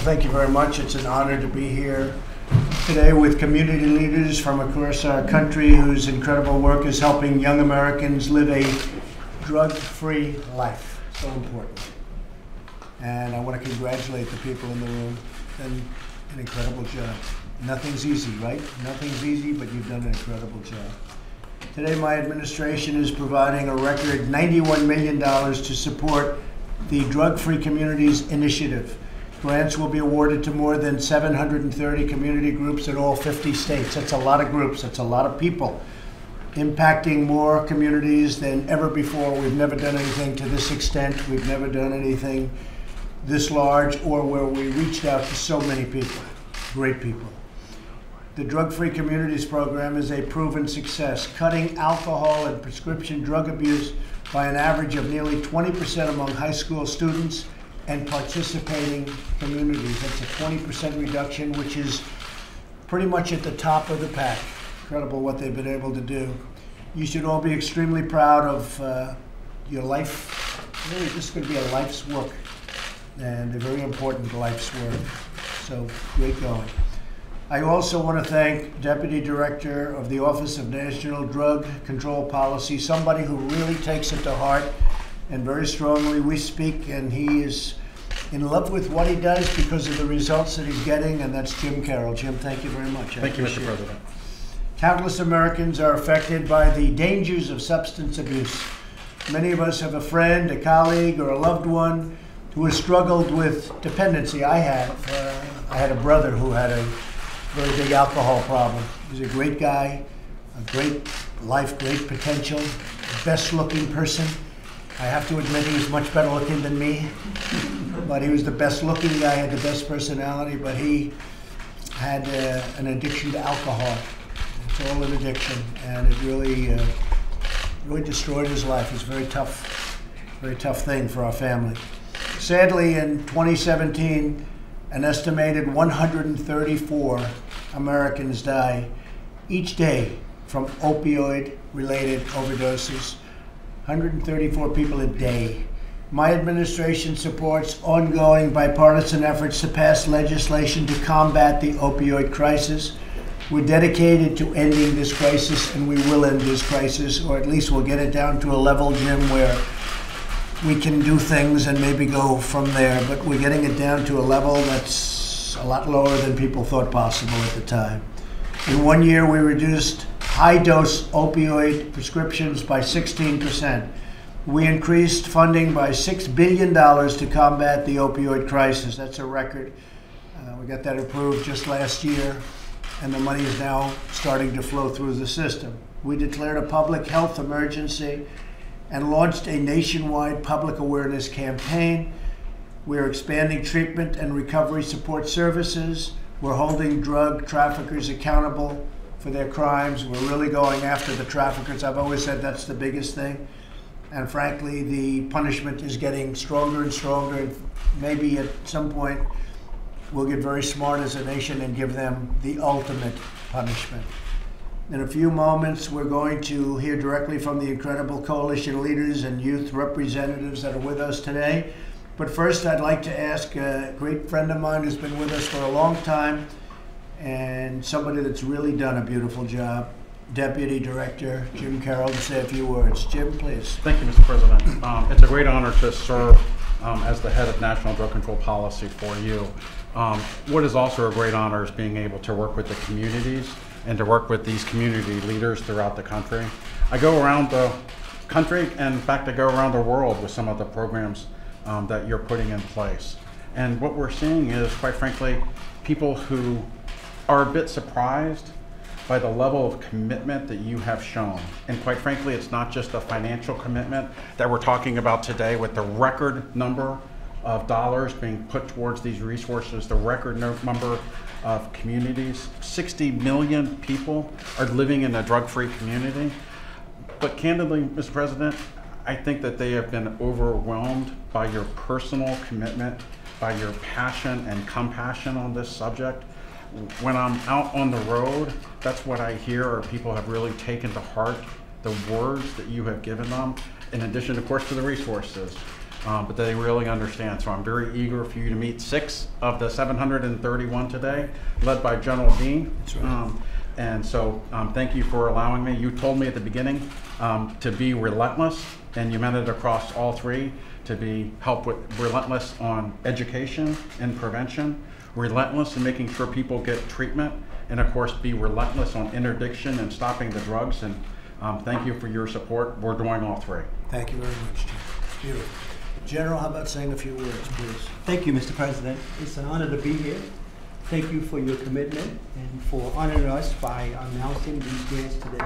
thank you very much. It's an honor to be here today with community leaders from across our country whose incredible work is helping young Americans live a drug-free life. So important. And I want to congratulate the people in the room. Done an incredible job. Nothing's easy, right? Nothing's easy, but you've done an incredible job. Today, my administration is providing a record $91 million to support the Drug-Free Communities Initiative. Grants will be awarded to more than 730 community groups in all 50 states. That's a lot of groups. That's a lot of people, impacting more communities than ever before. We've never done anything to this extent. We've never done anything this large or where we reached out to so many people, great people. The Drug-Free Communities program is a proven success, cutting alcohol and prescription drug abuse by an average of nearly 20% among high school students and participating communities. That's a 20% reduction, which is pretty much at the top of the pack. Incredible what they've been able to do. You should all be extremely proud of your life. Really, this is going to be a life's work, and a very important life's work. So great going. I also want to thank Deputy Director of the Office of National Drug Control Policy, somebody who really takes it to heart and very strongly. We speak, and he is in love with what he does because of the results that he's getting, and that's Jim Carroll. Jim, thank you very much. Thank you, Mr. President. Countless Americans are affected by the dangers of substance abuse. Many of us have a friend, a colleague, or a loved one who has struggled with dependency. I had a brother who had a very big alcohol problem. He was a great guy, a great life, great potential, best looking person. I have to admit he was much better looking than me, but he was the best looking guy, had the best personality, but he had an addiction to alcohol. It's all an addiction, and it really destroyed his life. It was a very tough thing for our family. Sadly, in 2017, an estimated 134 Americans die each day from opioid-related overdoses. 134 people a day. My administration supports ongoing bipartisan efforts to pass legislation to combat the opioid crisis. We're dedicated to ending this crisis, and we will end this crisis, or at least we'll get it down to a level, Jim, where we can do things and maybe go from there, but we're getting it down to a level that's a lot lower than people thought possible at the time. In 1 year, we reduced high-dose opioid prescriptions by 16%. We increased funding by $6 billion to combat the opioid crisis. That's a record. We got that approved just last year, and the money is now starting to flow through the system. We declared a public health emergency and launched a nationwide public awareness campaign. We're expanding treatment and recovery support services. We're holding drug traffickers accountable for their crimes. We're really going after the traffickers. I've always said that's the biggest thing. And frankly, the punishment is getting stronger and stronger. Maybe at some point, we'll get very smart as a nation and give them the ultimate punishment. In a few moments, we're going to hear directly from the incredible coalition leaders and youth representatives that are with us today. But first, I'd like to ask a great friend of mine who's been with us for a long time and somebody that's really done a beautiful job, Deputy Director Jim Carroll, to say a few words. Jim, please. Thank you, Mr. President. It's a great honor to serve as the head of National Drug Control Policy for you. What is also a great honor is being able to work with the communities and to work with these community leaders throughout the country. I go around the country, and in fact I go around the world with some of the programs that you're putting in place. And what we're seeing is, quite frankly, people who are a bit surprised by the level of commitment that you have shown. And quite frankly, it's not just a financial commitment that we're talking about today with the record number of dollars being put towards these resources, the record number of communities. 60 million people are living in a drug-free community. But candidly, Mr. President, I think that they have been overwhelmed by your personal commitment, by your passion and compassion on this subject. When I'm out on the road, that's what I hear, or people have really taken to heart the words that you have given them, in addition, of course, to the resources. but they really understand. So I'm very eager for you to meet 6 of the 731 today, led by General Dean. That's right. And so thank you for allowing me. You told me at the beginning to be relentless, and you meant it across all 3, to be relentless on education and prevention, relentless in making sure people get treatment, and of course be relentless on interdiction and stopping the drugs. And thank you for your support. We're doing all 3. Thank you very much, Jim. Beautiful. General, how about saying a few words, please? Thank you, Mr. President. It's an honor to be here. Thank you for your commitment and for honoring us by announcing these grants today.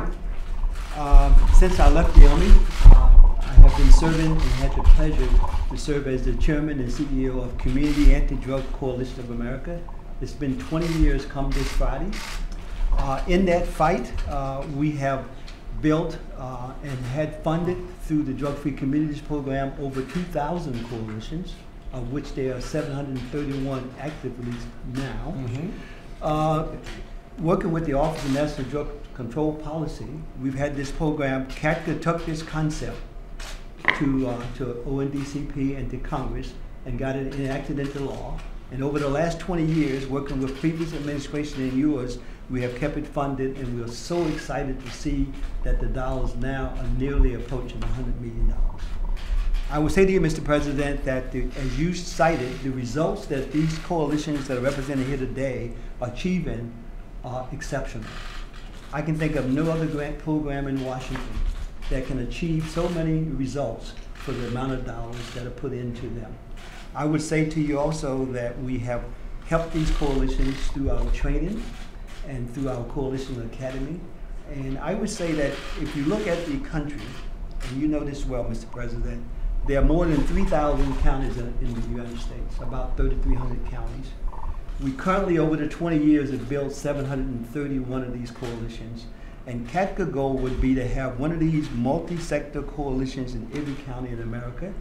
Since I left the Army, I have been serving and had the pleasure to serve as the chairman and CEO of Community Anti-Drug Coalition of America. It's been 20 years come this Friday. In that fight, we have built and had funded through the Drug Free Communities Program over 2,000 coalitions, of which there are 731 actively now. Working with the Office of National Drug Control Policy, we've had this program. CATCA took this concept to ONDCP and to Congress and got it enacted into law. And over the last 20 years, working with previous administration and yours, we have kept it funded, and we are so excited to see that the dollars now are nearly approaching $100 million. I would say to you, Mr. President, that as you cited, the results that these coalitions that are represented here today are achieving are exceptional. I can think of no other grant program in Washington that can achieve so many results for the amount of dollars that are put into them. I would say to you also that we have helped these coalitions through our training and through our Coalition Academy. And I would say that if you look at the country, and you know this well, Mr. President, there are more than 3,000 counties in the United States, about 3,300 counties. We currently, over the 20 years, have built 731 of these coalitions. And CATCA goal would be to have one of these multi-sector coalitions in every county in America.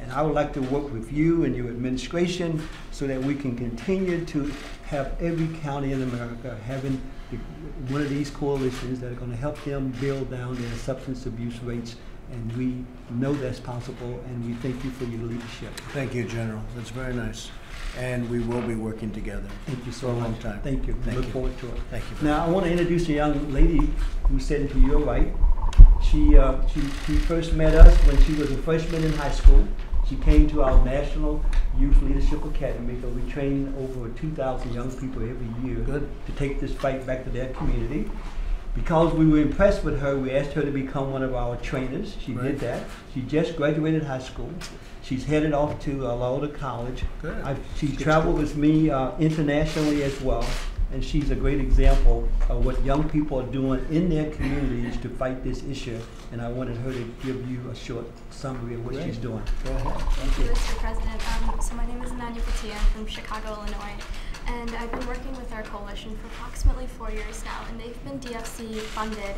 And I would like to work with you and your administration so that we can continue to have every county in America having one of these coalitions that are going to help them build down their substance abuse rates. And we know that's possible, and we thank you for your leadership. Thank you, General. That's very nice. And we will be working together. Thank you so for a long much. time. Thank you. Thank Look you. forward to it. Thank you. Now, I want to introduce a young lady who's sitting to your right. She first met us when she was a freshman in high school. She came to our National Youth Leadership Academy, because we train over 2,000 young people every year to take this fight back to their community. Because we were impressed with her, we asked her to become one of our trainers. She did that. She just graduated high school. She's headed off to Loyola College. She traveled with me internationally as well, and she's a great example of what young people are doing in their communities to fight this issue. And I wanted her to give you a short summary of what she's doing. Go ahead. Thank you, Mr. President. So my name is Ananya Patia. I'm from Chicago, Illinois. And I've been working with our coalition for approximately 4 years now, and they've been DFC funded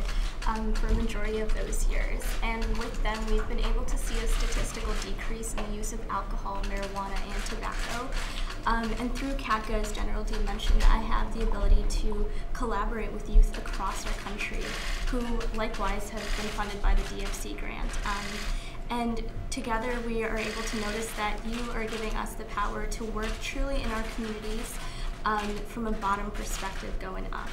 for a majority of those years. And with them, we've been able to see a statistical decrease in the use of alcohol, marijuana, and tobacco. And through CATCA, as General Dean mentioned, I have the ability to collaborate with youth across our country who likewise have been funded by the DFC grant. And together we are able to notice that you are giving us the power to work truly in our communities from a bottom perspective going up.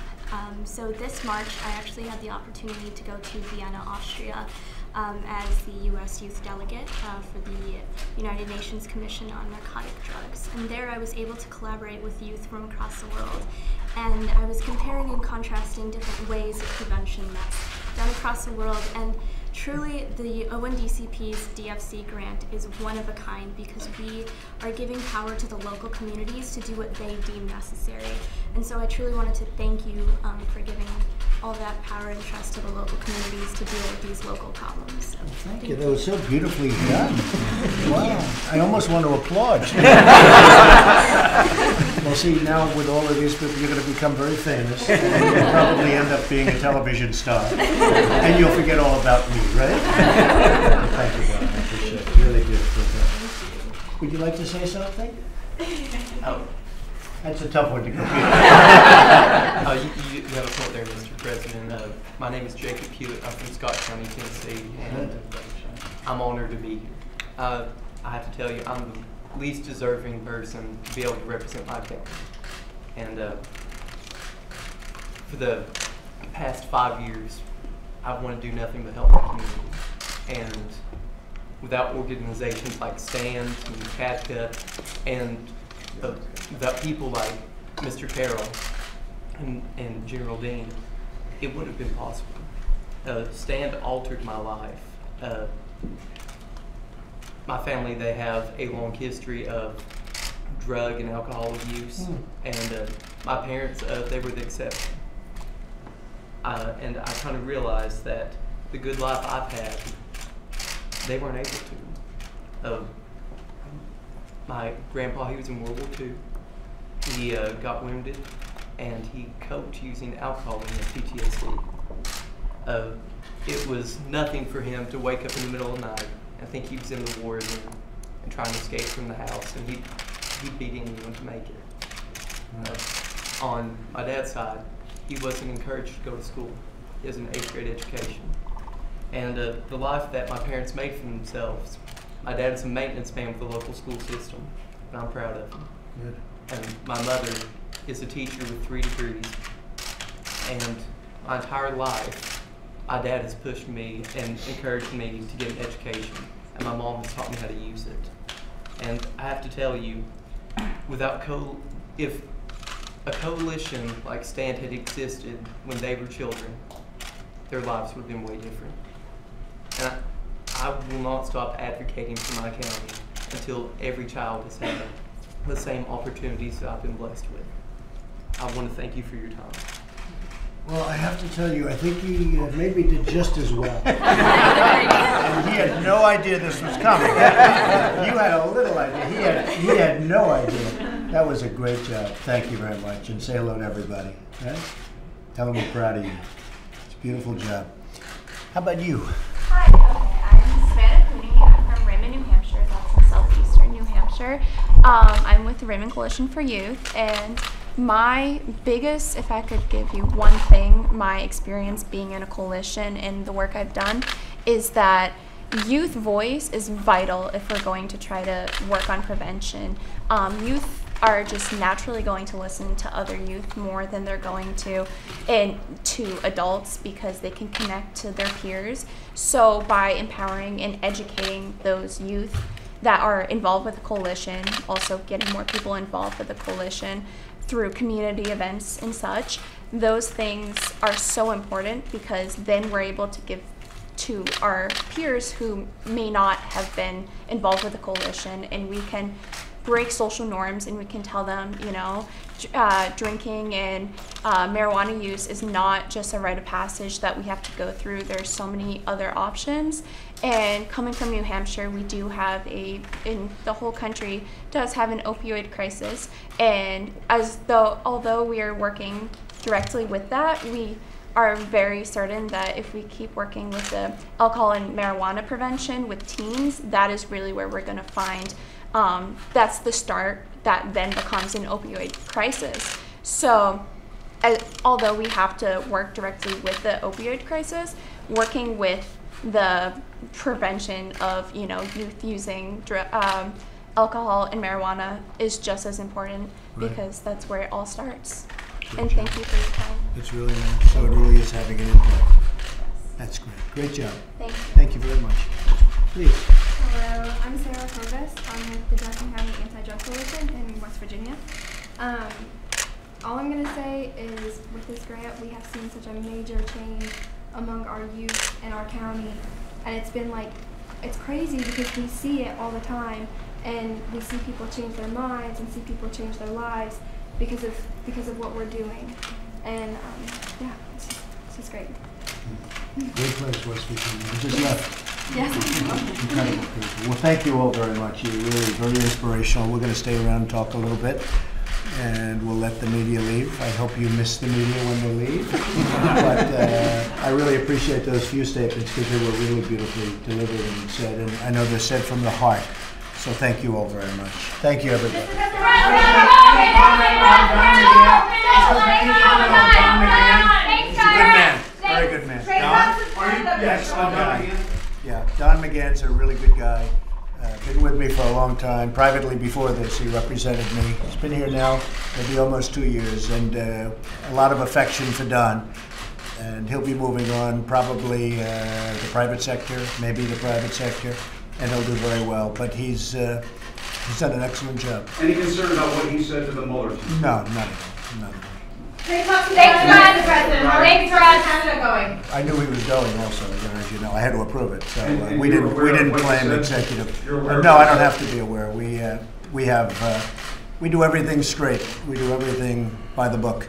So this March, I actually had the opportunity to go to Vienna, Austria, as the U.S. Youth Delegate for the United Nations Commission on Narcotic Drugs. And there I was able to collaborate with youth from across the world. And I was comparing and contrasting different ways of prevention that's done across the world. And truly, the ONDCP's DFC grant is one of a kind, because we are giving power to the local communities to do what they deem necessary. And so I truly wanted to thank you for giving all that power and trust to the local communities to deal with these local problems. So, Thank you. That was so beautifully done. Wow. I almost want to applaud. Well, see, now with all of these people, you're going to become very famous, and you'll probably end up being a television star. And you'll forget all about me, right? Thank you, God. I appreciate it. Really good. Would you like to say something? Oh. That's a tough one to compete. You have a point there, Mr. President. My name is Jacob Hewitt. I'm from Scott County, Tennessee, and I'm honored to be here. I have to tell you, I'm the least deserving person to be able to represent my county. And for the past 5 years, I've wanted to do nothing but help my community. And without organizations like STAND and CADCA, and without people like Mr. Carroll and General Dean, it wouldn't have been possible. STAND altered my life. My family, they have a long history of drug and alcohol abuse, and my parents, they were the exception. And I kind of realized that the good life I've had, they weren't able to. My grandpa, he was in World War II. He got wounded, and he coped using alcohol in his PTSD. It was nothing for him to wake up in the middle of the night and think he was in the war zone and trying to escape from the house, and he'd beat anyone to make it. On my dad's side, he wasn't encouraged to go to school. He has an 8th grade education. And the life that my parents made for themselves, my dad is a maintenance man with the local school system, and I'm proud of him. Good. And my mother is a teacher with 3 degrees. And my entire life, my dad has pushed me and encouraged me to get an education, and my mom has taught me how to use it. And I have to tell you, if a coalition like STAND had existed when they were children, their lives would have been way different. And I will not stop advocating for my county until every child has had the same opportunities that I've been blessed with. I want to thank you for your time. Well, I have to tell you, I think he maybe did just as well. And he had no idea this was coming. You had a little idea. He had no idea. That was a great job. Thank you very much. And say hello to everybody. Right? Tell them we're proud of you. It's a beautiful job. How about you? Hi, I'm Savannah Cooney. I'm from Raymond, New Hampshire. That's in southeastern New Hampshire. I'm with the Raymond Coalition for Youth, and my biggest, if I could give you one thing, my experience being in a coalition and the work I've done, is that youth voice is vital if we're going to try to work on prevention. Youth are just naturally going to listen to other youth more than they're going to adults, because they can connect to their peers. So by empowering and educating those youth that are involved with the coalition, also getting more people involved with the coalition through community events and such, those things are so important, because then we're able to give to our peers who may not have been involved with the coalition, and we can break social norms, and we can tell them, you know, drinking and marijuana use is not just a rite of passage that we have to go through. There's so many other options. And coming from New Hampshire, we do have in the whole country does have an opioid crisis. And although we are working directly with that, we are very certain that if we keep working with the alcohol and marijuana prevention with teens, that is really where we're going to find that's the start that then becomes an opioid crisis. So although we have to work directly with the opioid crisis, working with the prevention of, you know, youth using alcohol and marijuana is just as important, because that's where it all starts. And thank you for your time. It's really nice. So it really is having an impact. That's great. Great job. Thank you. Thank you very much. Please. Hello, I'm Sarah Corbus. I'm with the Jackson County Anti-Drug Coalition in West Virginia. All I'm going to say is, with this grant, we have seen such a major change among our youth in our county, and it's been like, it's crazy because we see it all the time, and we see people change their minds and see people change their lives because of what we're doing. And yeah, it's just great. Great place, West Virginia. You just left. Yes. Incredible people. Well, thank you all very much. You're really very inspirational. We're going to stay around and talk a little bit, and we'll let the media leave. I hope you miss the media when they leave. But I really appreciate those few statements, because they were really beautifully delivered and said, and I know they're said from the heart. So thank you all very much. Thank you, everybody. Good man. Very good man. Don? Yes, Don. Yeah, Don McGann's a really good guy. Been with me for time. Privately before this, he represented me. He's been here now maybe almost 2 years, and a lot of affection for Don. And he'll be moving on, probably the private sector, maybe the private sector, and he'll do very well. But he's done an excellent job. Any concern about what he said to the Mueller team? No, not at all. Not at all. Thanks, President. Thanks, Rod. How's it going? I knew he was going also, as you know. I had to approve it, so And we you're didn't aware of what he claim said? executive. You're aware of No, what I he don't said? have to be aware. We do everything straight. We do everything by the book,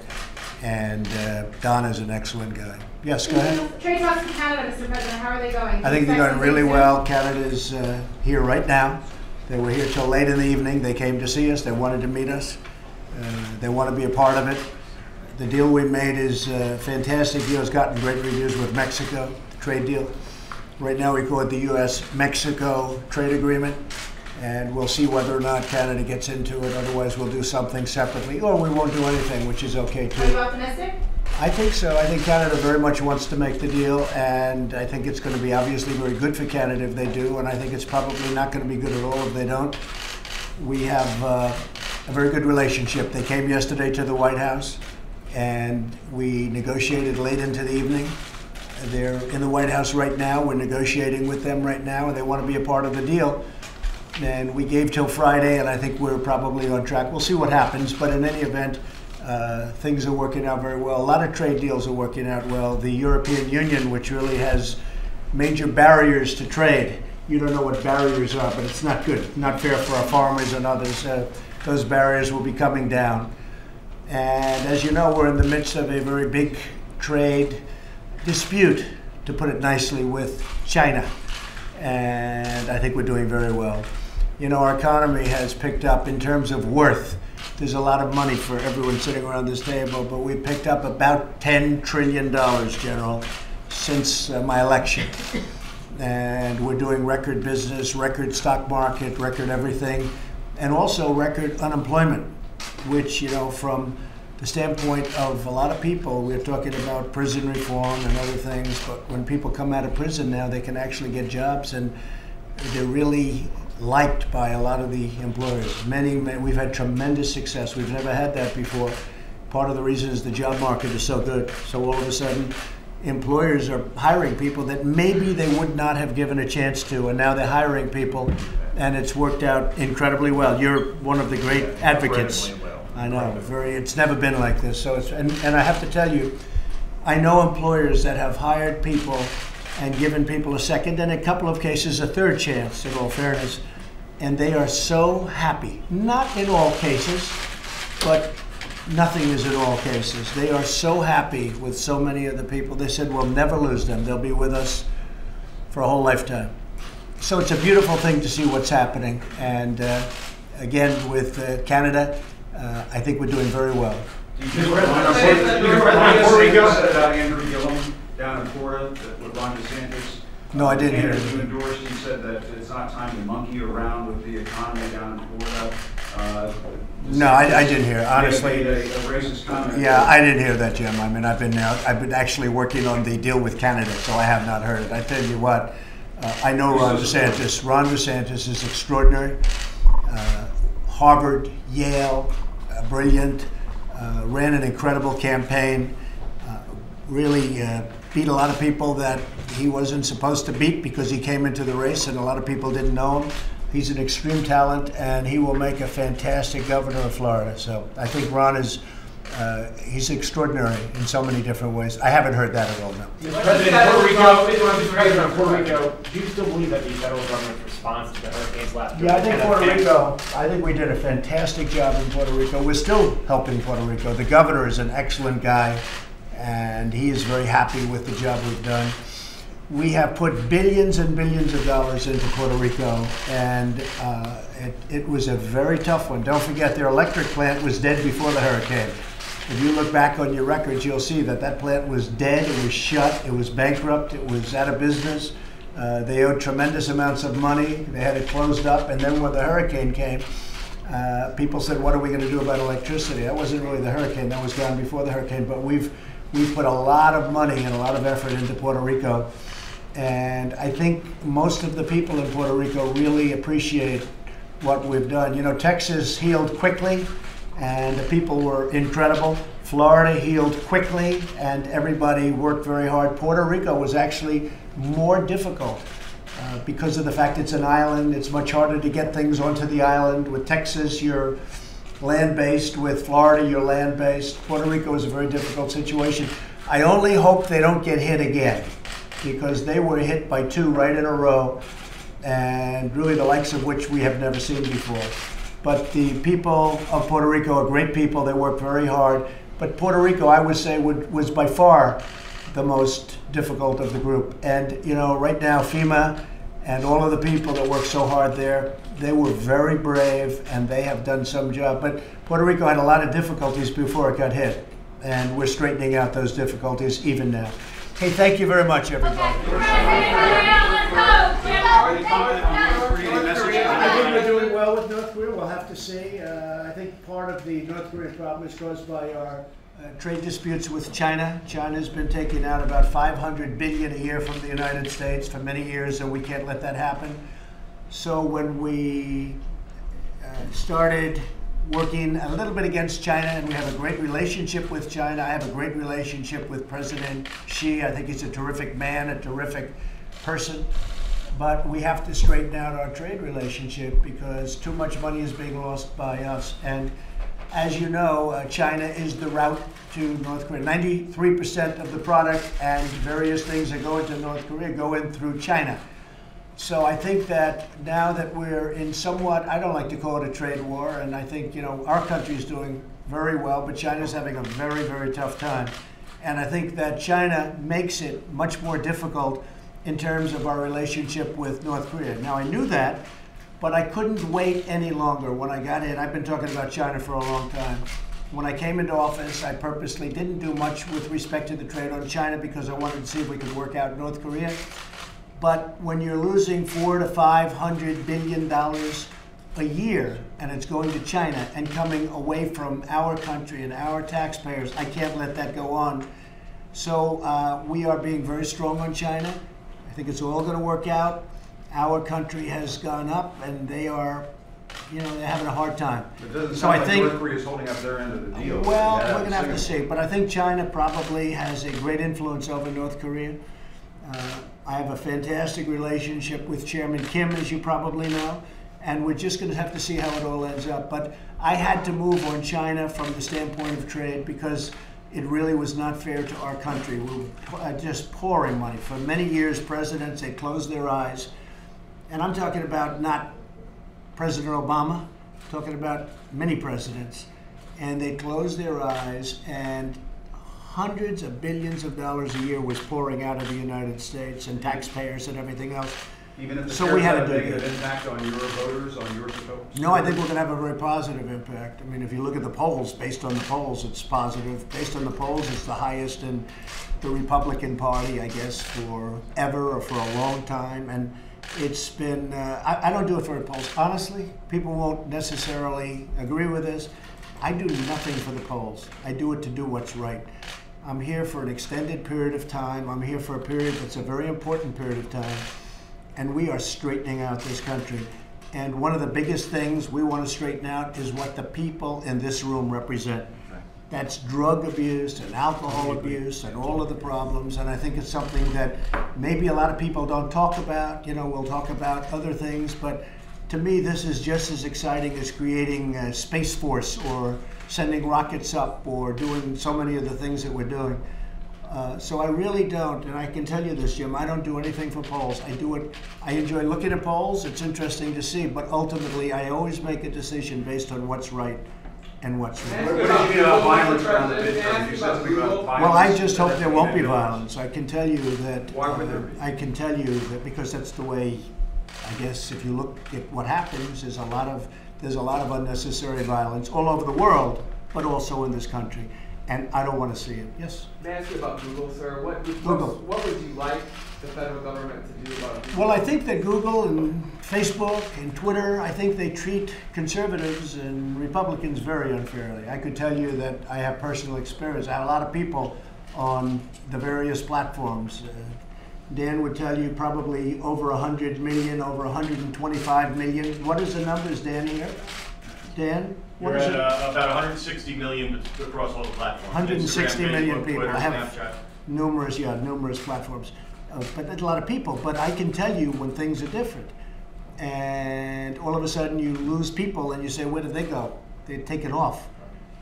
and Don is an excellent guy. Yes, go ahead. Trade talks with Canada, Mr. President. How are they going? I think they're going really well. Canada's here right now. They were here till late in the evening. They came to see us. They wanted to meet us. They want to be a part of it. The deal we made is a fantastic deal. It's gotten great reviews with Mexico, trade deal. Right now we call it the U.S.-Mexico trade agreement, and we'll see whether or not Canada gets into it. Otherwise, we'll do something separately, or we won't do anything, which is okay Are you too. optimistic? I think so. I think Canada very much wants to make the deal, and I think it's going to be obviously very good for Canada if they do, and I think it's probably not going to be good at all if they don't. We have a very good relationship. They came yesterday to the White House, and we negotiated late into the evening. They're in the White House right now. We're negotiating with them right now, and they want to be a part of the deal. And we gave till Friday, and I think we're probably on track. We'll see what happens, but in any event, things are working out very well. A lot of trade deals are working out well. The European Union, which really has major barriers to trade. You don't know what barriers are, but it's not good, not fair for our farmers and others. Those barriers will be coming down. And as you know, we're in the midst of a very big trade dispute, to put it nicely, with China. And I think we're doing very well. You know, our economy has picked up in terms of worth. There's a lot of money for everyone sitting around this table, but we picked up about $10 trillion, General, since my election. And we're doing record business, record stock market, record everything, and also record unemployment, which, you know, from the standpoint of a lot of people, we're talking about prison reform and other things, but when people come out of prison now, they can actually get jobs, and they're really liked by a lot of the employers. We've had tremendous success. We've never had that before. Part of the reason is the job market is so good. So all of a sudden, employers are hiring people that maybe they would not have given a chance to, and now they're hiring people, and it's worked out incredibly well. You're one of the great advocates. I know, it's never been like this. So and I have to tell you, I know employers that have hired people and given people a second, and in a couple of cases a third chance, in all fairness, and they are so happy. Not in all cases, but nothing is in all cases. They are so happy with so many of the people. They said, we'll never lose them. They'll be with us for a whole lifetime. So it's a beautiful thing to see what's happening. And again, with Canada, I think we're doing very well. Puerto Rico said about Andrew Gillum down in Florida with Ron DeSantis. No, I didn't hear You it. endorsed, he said that it's not time to monkey around with the economy down in Florida. No, I didn't hear it, honestly. He made a racist comment. Yeah, I didn't hear that, Jim. I mean, I've been actually working on the deal with Canada, so I have not heard it. I tell you what, I know Ron DeSantis. Ron DeSantis is extraordinary. Harvard, Yale, brilliant. Ran an incredible campaign. Really beat a lot of people that he wasn't supposed to beat because he came into the race, and a lot of people didn't know him. He's an extreme talent, and he will make a fantastic governor of Florida. So I think Ron is, he's extraordinary in so many different ways. I haven't heard that at all, no. Mr. President, Puerto Rico, do you still believe that the federal government's response to the hurricanes last year? Yeah, I think Puerto Rico, I think we did a fantastic job in Puerto Rico. We're still helping Puerto Rico. The governor is an excellent guy, and he is very happy with the job we've done. We have put billions and billions of dollars into Puerto Rico, and it was a very tough one. Don't forget, their electric plant was dead before the hurricane. If you look back on your records, you'll see that that plant was dead, it was shut, it was bankrupt, it was out of business. They owed tremendous amounts of money. They had it closed up, and then when the hurricane came, people said, what are we going to do about electricity? That wasn't really the hurricane, that was gone before the hurricane, but we've put a lot of money and a lot of effort into Puerto Rico. And I think most of the people in Puerto Rico really appreciate what we've done. You know, Texas healed quickly, and the people were incredible. Florida healed quickly, and everybody worked very hard. Puerto Rico was actually more difficult because of the fact it's an island. It's much harder to get things onto the island. With Texas, you're land-based. With Florida, you're land-based. Puerto Rico is a very difficult situation. I only hope they don't get hit again, because they were hit by 2 right in a row, and really the likes of which we have never seen before. But the people of Puerto Rico are great people. They work very hard. But Puerto Rico, I would say, was by far the most difficult of the group. And, you know, right now, FEMA and all of the people that work so hard there, they were very brave, and they have done some job. But Puerto Rico had a lot of difficulties before it got hit, and we're straightening out those difficulties even now. Hey, thank you very much, everybody. I think we're doing well with North Korea. We'll have to see. I think part of the North Korean problem is caused by our trade disputes with China. China's been taking out about $500 billion a year from the United States for many years, and we can't let that happen. So when we started working a little bit against China, and we have a great relationship with China. I have a great relationship with President Xi. I think he's a terrific man, a terrific person. But we have to straighten out our trade relationship because too much money is being lost by us. And as you know, China is the route to North Korea. 93% of the product and various things that go into North Korea go in through China. So I think that now that we're in somewhat, I don't like to call it a trade war, and I think, you know, our country is doing very well, but China's having a very, very tough time. And I think that China makes it much more difficult in terms of our relationship with North Korea. Now, I knew that, but I couldn't wait any longer when I got in. I've been talking about China for a long time. When I came into office, I purposely didn't do much with respect to the trade on China because I wanted to see if we could work out North Korea. But when you're losing $400 to $500 billion a year, and it's going to China and coming away from our country and our taxpayers, I can't let that go on. So we are being very strong on China. I think it's all going to work out. Our country has gone up, and they are, you know, they're having a hard time. It doesn't So sound I like think North Korea is holding up their end of the deal. well, Yeah, we're going to have to Singapore. see. But I think China probably has a great influence over North Korea. I have a fantastic relationship with Chairman Kim, as you probably know, and we're just going to have to see how it all ends up. But I had to move on China from the standpoint of trade because it really was not fair to our country. We were just pouring money. For many years, presidents, they closed their eyes. And I'm talking about not President Obama, I'm talking about many presidents. And they closed their eyes, and hundreds of billions of dollars a year was pouring out of the United States and taxpayers and everything else. Even if the So tariffs we had have to a do negative that. impact on your voters, on your supporters? No, I think we're going to have a very positive impact. I mean, if you look at the polls, based on the polls, it's positive. Based on the polls, it's the highest in the Republican Party, I guess, forever or for a long time. And it's been, I don't do it for the polls. Honestly, people won't necessarily agree with this. I do nothing for the polls. I do it to do what's right. I'm here for an extended period of time. I'm here for a period that's a very important period of time. And we are straightening out this country. And one of the biggest things we want to straighten out is what the people in this room represent. That's drug abuse and alcohol abuse and all of the problems. And I think it's something that maybe a lot of people don't talk about. You know, we'll talk about other things. But to me, this is just as exciting as creating a Space Force or sending rockets up or doing so many of the things that we're doing. So I really don't, and I can tell you this, Jim, I don't do anything for polls. I do it, I enjoy looking at polls, it's interesting to see, but ultimately I always make a decision based on what's right and what's wrong. What did you mean about violence around the midterms? You said something about violence. Well, I just hope That's there what won't you be meant. violence. I can tell you that, Why would there be? I can tell you that because that's the way, I guess, if you look at what happens, there's a lot of unnecessary violence all over the world, but also in this country. And I don't want to see it. Yes? May I ask you about Google, sir? What would you like the federal government to do about Google? Well, I think that Google and Facebook and Twitter, I think they treat conservatives and Republicans very unfairly. I could tell you that I have personal experience. I have a lot of people on the various platforms. Dan would tell you probably over 100 million, over 125 million. What is the numbers, Dan, here? Dan? What We're is at it? about 160 million across all the platforms. 160 Instagram, million Facebook, people. Twitter, I have Snapchat. numerous platforms. But that's a lot of people. But I can tell you when things are different. And all of a sudden you lose people and you say, where did they go? They take it off.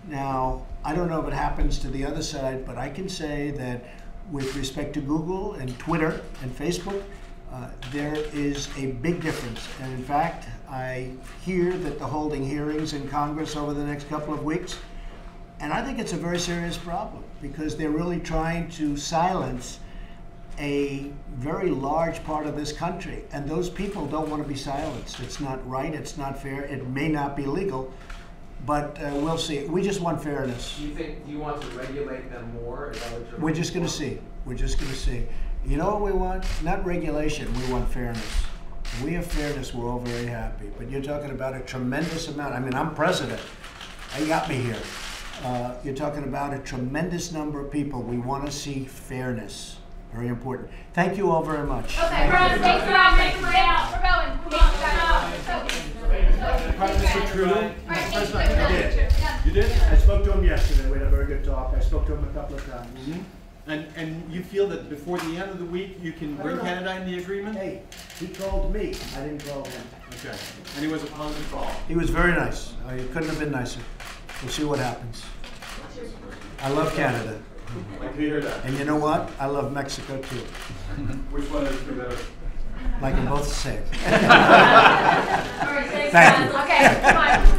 Now, I don't know if it happens to the other side, but I can say that with respect to Google and Twitter and Facebook, there is a big difference. And in fact, I hear that they're holding hearings in Congress over the next couple of weeks. And I think it's a very serious problem because they're really trying to silence a very large part of this country. And those people don't want to be silenced. It's not right, it's not fair, it may not be legal, but we'll see. We just want fairness. Do you want to regulate them more? Is that what you're We're just going to see. We're just going to see. You know what we want? Not regulation, we want fairness. If we have fairness, we're all very happy. But you're talking about a tremendous amount. I mean, I'm president. You got me here. You're talking about a tremendous number of people. We want to see fairness. Very important. Thank you all very much. Okay, Ron, thanks for all. Thanks for out. We're going. Come on, Prime Minister Trudeau. I did. You did? I spoke to him yesterday. We had a very good talk. I spoke to him a couple of times. And you feel that before the end of the week you can bring Canada in the agreement? Hey, he called me. I didn't call him. Okay. And he was a positive call. He was very nice. He couldn't have been nicer. We'll see what happens. I love Canada. Like to hear that. And you know what? I love Mexico too. Which one is better? Like them both the same. All right, thanks, Thank guys. you. Okay, come on.